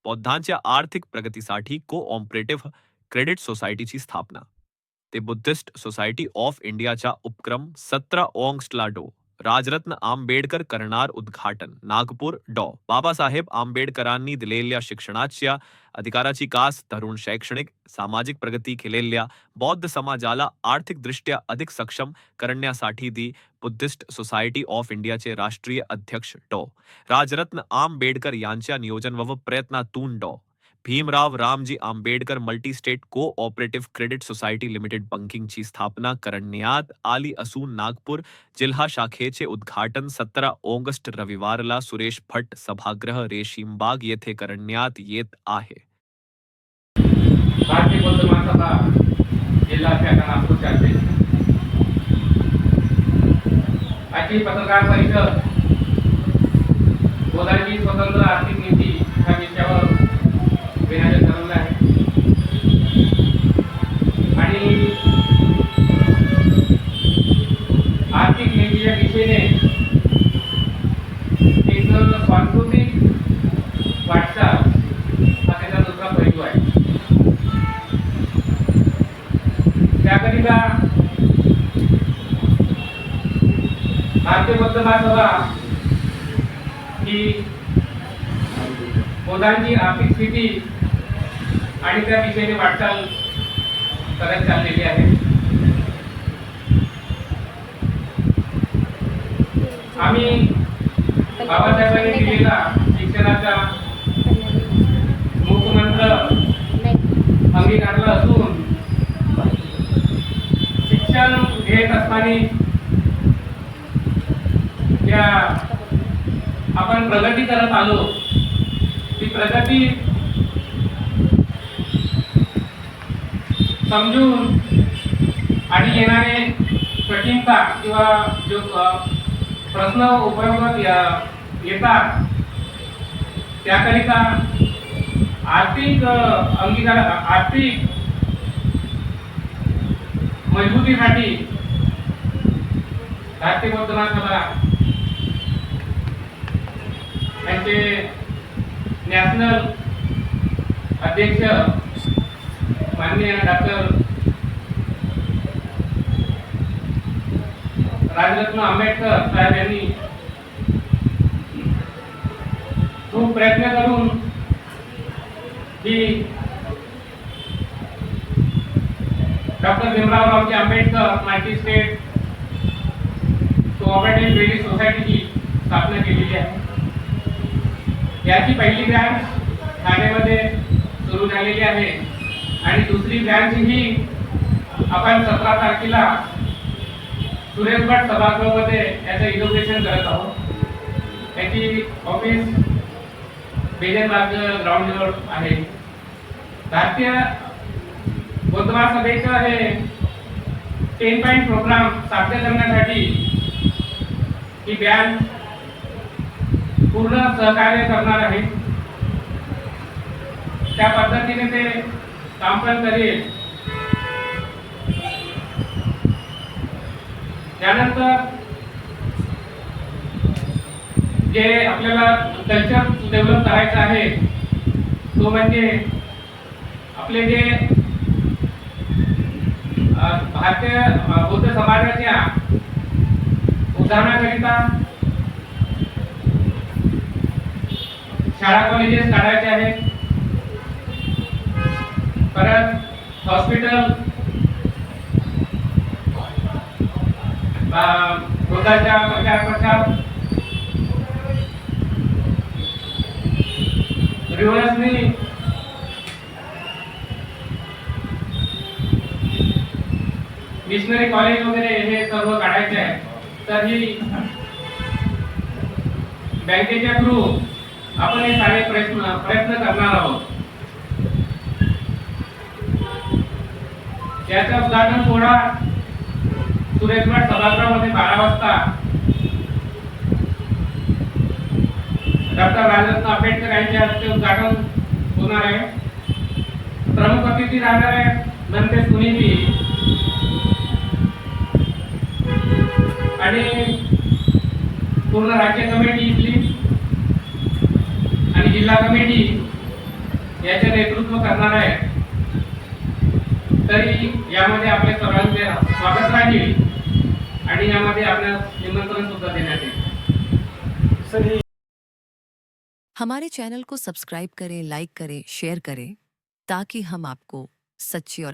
बौद्धांच्या आर्थिक प्रगतीसाठी cooperative credit सोसायटीची स्थापना. ते बुद्धिस्ट सोसायटी ऑफ इंडियाच्या उपक्रम 17 ऑगस्टला राजरत्न आंबेडकर करणार उद्घाटन. नागपूर बाबासाहेब आंबेडकरांनी दिलेल्या शिक्षणाच्या अधिकाराची कास धरून शैक्षणिक सामाजिक प्रगती केलेल्या बौद्ध समाजाला आर्थिकदृष्ट्या अधिक सक्षम करण्यासाठी दी बुद्धिस्ट सोसायटी ऑफ इंडियाचे राष्ट्रीय अध्यक्ष राजरत्न आंबेडकर यांच्या नियोजन व प्रयत्नातून Bhimrao Ramji Ambedkar multi state cooperative credit society limited बँकिंगची स्थापना करण्यात आली असून नागपूर जिल्हा शाखेचे उद्घाटन 17 ऑगस्ट रविवारला सुरेश भट सभागृह रेशीमबाग येथे करण्यात येत आहे. भारतीय बौद्ध महासभा जिल्हा शाखा नागपूरचे अध्यक्ष आजची पत्रकार परिषद बौद्धांची स्वतंत्र आर्थिक नीती ह्या विषयावर घेण्याचे ठरवले आहे आणि आर्थिक नीतीच्या दिशेने एक सांस्कृतिक वाटचाल हा त्याचा दुसरा पैलू आहे. त्याकरिता भारतीय बौद्ध महासभा ही बौद्धांची आर्थिक स्थिती आणि त्या दिशेने वाटचाल करत चाललेली आहे. आम्ही बाबासाहेबांनी दिलेला शिक्षणाचा मूकमंत्र अंगीकारला असून शिक्षण घेत असताना ज्या आपण प्रगती करत आलो ती प्रगती समजून आणि येणारे कठीणता किंवा जो प्रश्न उपयोगात येतात त्याकरिता आर्थिक आर्थिक मजबूतीसाठी भारतीय बौद्ध महासभा यांचे नॅशनल अध्यक्ष माननीय डॉक्टर राजरत्न आंबेडकर साहेब यांनी खूप प्रयत्न करून ही doctor Bhimrao Ramji Ambedkar multi state cooperative credit सोसायटीची स्थापना केलेली आहे. याची पहिली ब्रँच ठाण्यामध्ये सुरू झालेली आहे आणि दुसरी ब्रँच ही आपण 17 तारखेला सुरेश भट सभागृहामध्ये याचं इनॉग्रेशन करत आहोत. त्याची ऑफिस बेजनबाग ग्राउंडवर आहे. भारतीय बौद्ध महासभेचं हे 10 पॉइंट प्रोग्राम साध्य करण्यासाठी ही बँक पूर्ण सहकार्य करणार आहे. त्या पद्धतीने ते काम पण करेल. त्यानंतर जे आपल्याला कल्चर डेव्हलप करायचं आहे तो म्हणजे आपले जे भारतीय बौद्ध समाजाच्या उदाहरणाकरिता शाळा कॉलेजेस काढायचे आहेत. परत हॉस्पिटल बौद्धाच्या प्रचार रिव्हर्सनी मिशनरी कॉलेज वगैरे हे सर्व काढायचे आहे. तर ही बँकेच्या थ्रू आपण हे सारे प्रयत्न करणार आहोत. याचा उद्घाटन सोहळा सुरेश भट सभागृहामध्ये 12 वाजता डॉक्टर राजरत्न आंबेडकर यांच्या हस्ते उद्घाटन होणार आहे. प्रमुख अतिथी राहणार आहे नंते सुनीती आणि पूर्ण राज्य कमिटी इथली आणि जिल्हा कमिटी याचे नेतृत्व करणार आहे. तरी यामध्ये आपले सर्वांचे स्वागत राहील आणि यामध्ये आपल्या निमंत्रण सुद्धा देण्यात येईल. हमारे चैनल को सब्सक्राइब करें, लाइक करें, शेयर करें ताकि हम आपको सच्ची और